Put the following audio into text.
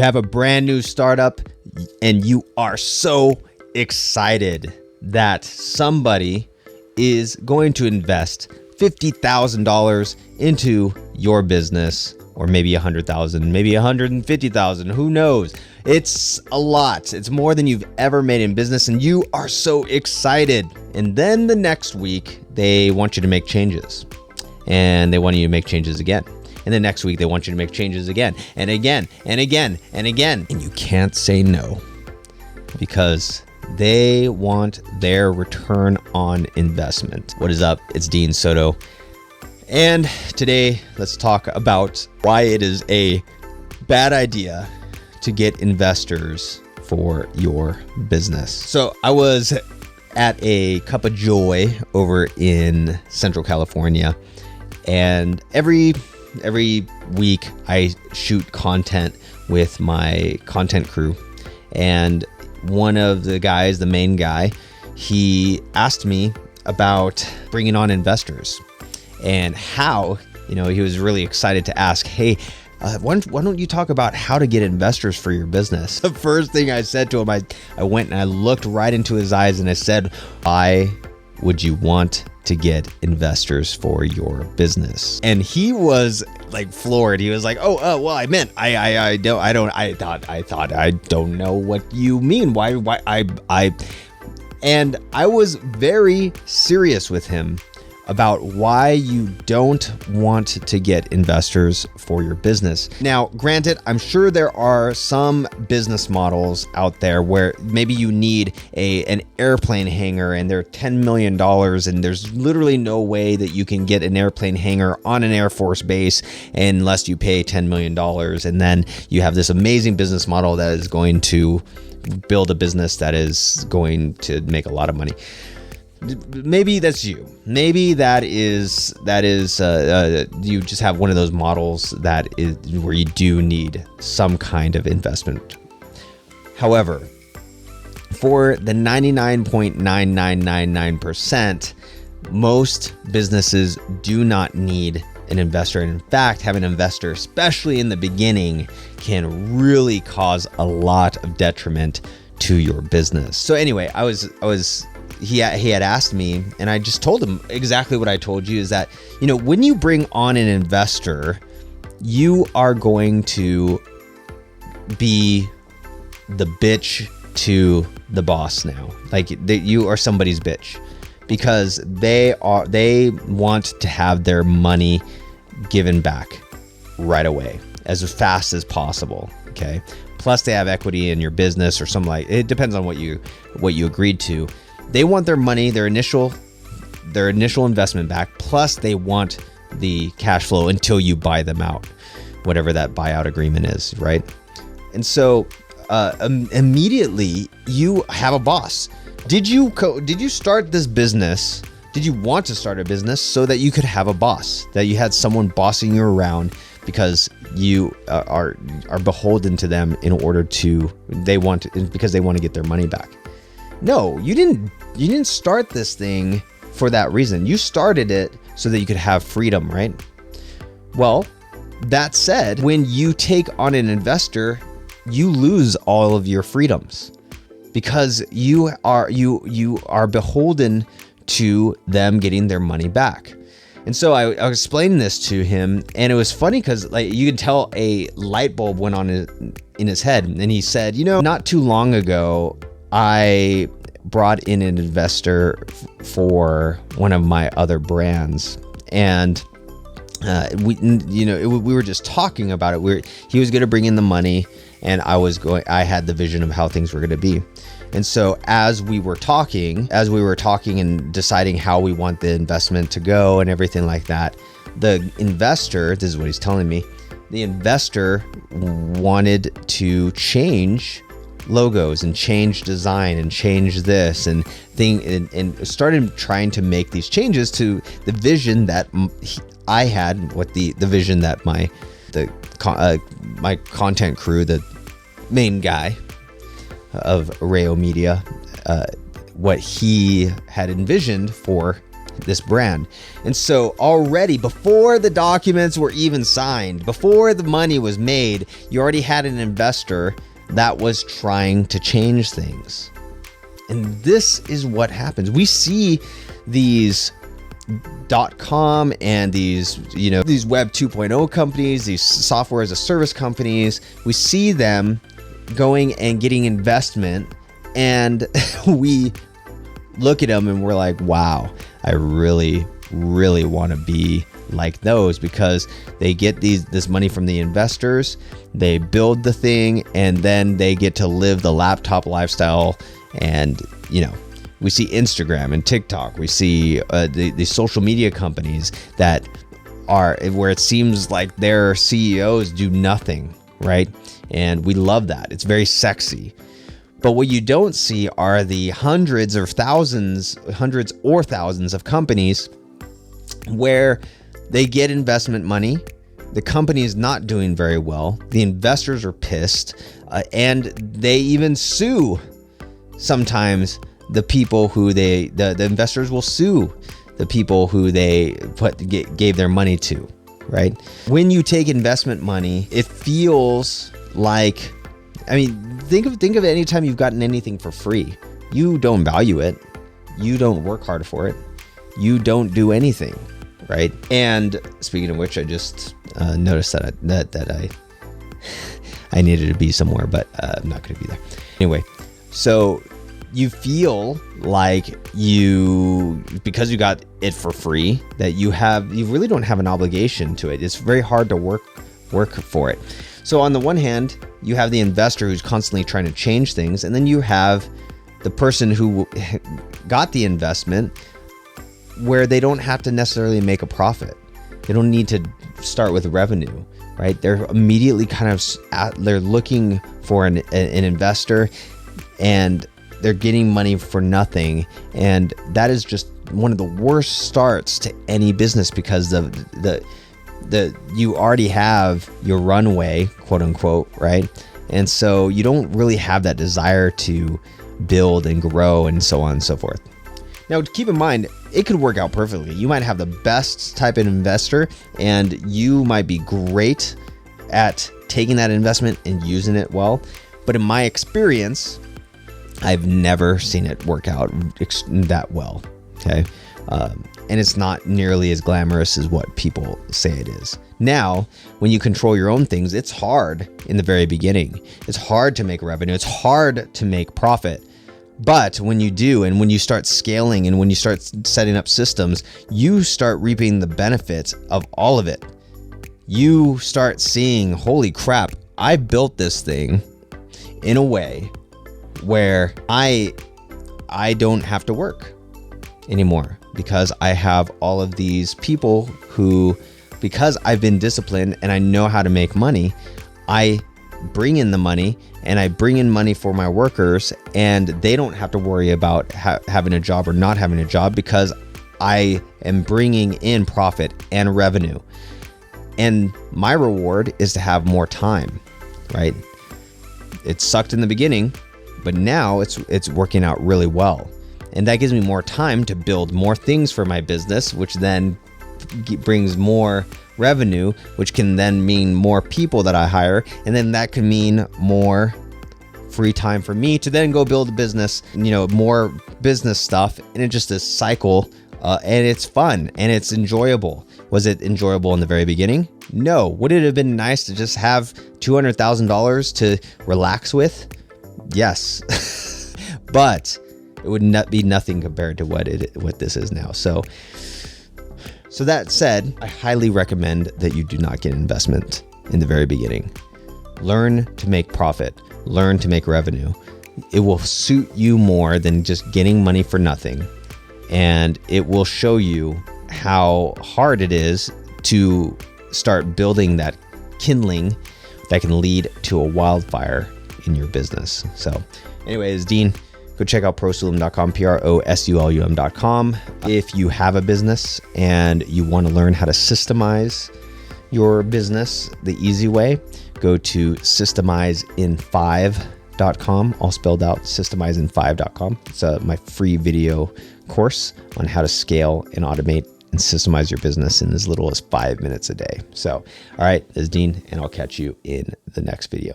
have a brand new startup and you are so excited that somebody is going to invest $50,000 into your business, or maybe $100,000, maybe $150,000, who knows? It's a lot. It's more than you've ever made in business, and you are so excited. And then the next week, they want you to make changes, and they want you to make changes again. And the next week, they want you to make changes again, and again, and again, and again. And you can't say no because they want their return on investment. What is up? It's Dean Soto. And today, let's talk about why it is a bad idea to get investors for your business. So I was at a Cup of Joy over in Central California, and every week I shoot content with my content crew. And one of the guys, the main guy, he asked me about bringing on investors and how, he was really excited to ask, hey, why don't you talk about how to get investors for your business? The first thing I said to him, I went and I looked right into his eyes and I said, why would you want to get investors for your business? And he was like floored. He was like, oh, well, I meant, I don't know what you mean. And I was very serious with him about why you don't want to get investors for your business. Now, granted, I'm sure there are some business models out there where maybe you need an airplane hangar and they're $10 million and there's literally no way that you can get an airplane hangar on an Air Force base unless you pay $10 million. And then you have this amazing business model that is going to build a business that is going to make a lot of money. Maybe that's you. Maybe that is you just have one of those models that is where you do need some kind of investment. However, for the 99.9999%, most businesses do not need an investor. And in fact, having an investor, especially in the beginning, can really cause a lot of detriment to your business. So anyway, he had asked me, and I just told him exactly what I told you, is that, when you bring on an investor, you are going to be the bitch to the boss now. Like you are somebody's bitch because they want to have their money given back right away as fast as possible. Okay. Plus they have equity in your business or something like it. Depends on what you agreed to. They want their money, their initial investment back, plus they want the cash flow until you buy them out, whatever that buyout agreement is, right? And so immediately you have a boss. Did you start this business? Did you want to start a business so that you could have a boss, that you had someone bossing you around because you are beholden to them because they want to get their money back? No, you didn't start this thing for that reason. You started it so that you could have freedom, right? Well, that said, when you take on an investor, you lose all of your freedoms because you are beholden to them getting their money back. And so I explained this to him, and it was funny because you could tell a light bulb went on in his head, and he said, not too long ago, I brought in an investor for one of my other brands, and we were just talking about it. He was going to bring in the money, and I had the vision of how things were going to be. And so as we were talking and deciding how we want the investment to go and everything like that, the investor, this is what he's telling me, the investor wanted to change logos and change design and change this and started trying to make these changes to the vision that I had, the vision that my content crew, the main guy of Rayo Media, what he had envisioned for this brand. And so already before the documents were even signed, before the money was made, you already had an investor that was trying to change things. And this is what happens. We see these .com and these Web 2.0 companies, these software as a service companies, we see them going and getting investment, and we look at them and we're like, wow, I really want to be like those, because they get this money from the investors, they build the thing, and then they get to live the laptop lifestyle. And we see Instagram and TikTok, we see the social media companies that are where it seems like their CEOs do nothing, right? And we love that. It's very sexy. But what you don't see are the hundreds or thousands of companies where they get investment money, the company is not doing very well, the investors are pissed, and they even sue sometimes the people who the investors will sue the people who they gave their money to, right? When you take investment money, it feels like, think of any time you've gotten anything for free. You don't value it. You don't work hard for it. You don't do anything, right? And speaking of which, I just noticed that I needed to be somewhere, but I'm not going to be there. Anyway, so you feel like because you got it for free, that you really don't have an obligation to it. It's very hard to work for it. So on the one hand, you have the investor who's constantly trying to change things, and then you have the person who got the investment where they don't have to necessarily make a profit. They don't need to start with revenue, right? They're immediately they're looking for an investor, and they're getting money for nothing. And that is just one of the worst starts to any business, because you already have your runway, quote unquote, right? And so you don't really have that desire to build and grow and so on and so forth. Now, keep in mind, it could work out perfectly. You might have the best type of investor, and you might be great at taking that investment and using it well. But in my experience, I've never seen it work out that well, okay? And it's not nearly as glamorous as what people say it is. Now, when you control your own things, it's hard in the very beginning. It's hard to make revenue. It's hard to make profit. But when you do, and when you start scaling, and when you start setting up systems, you start reaping the benefits of all of it. You start seeing, holy crap, I built this thing in a way where I don't have to work anymore, because I have all of these people who, because I've been disciplined and I know how to make money, I bring in the money, and I bring in money for my workers, and they don't have to worry about having a job or not having a job, because I am bringing in profit and revenue. And my reward is to have more time, right? It sucked in the beginning, but now it's working out really well. And that gives me more time to build more things for my business, which then brings more revenue, which can then mean more people that I hire. And then that can mean more free time for me to then go build a business, more business stuff. And it's just a cycle, and it's fun and it's enjoyable. Was it enjoyable in the very beginning? No. Would it have been nice to just have $200,000 to relax with? Yes. But it would not be nothing compared to what this is now. So that said, I highly recommend that you do not get investment in the very beginning. Learn to make profit. Learn to make revenue. It will suit you more than just getting money for nothing. And it will show you how hard it is to start building that kindling that can lead to a wildfire in your business. So anyways, Dean, go check out prosulum.com, prosulum.com. If you have a business and you want to learn how to systemize your business the easy way, go to systemizeinfive.com, all spelled out, systemizeinfive.com. It's my free video course on how to scale and automate and systemize your business in as little as 5 minutes a day. So, all right, this is Dean, and I'll catch you in the next video.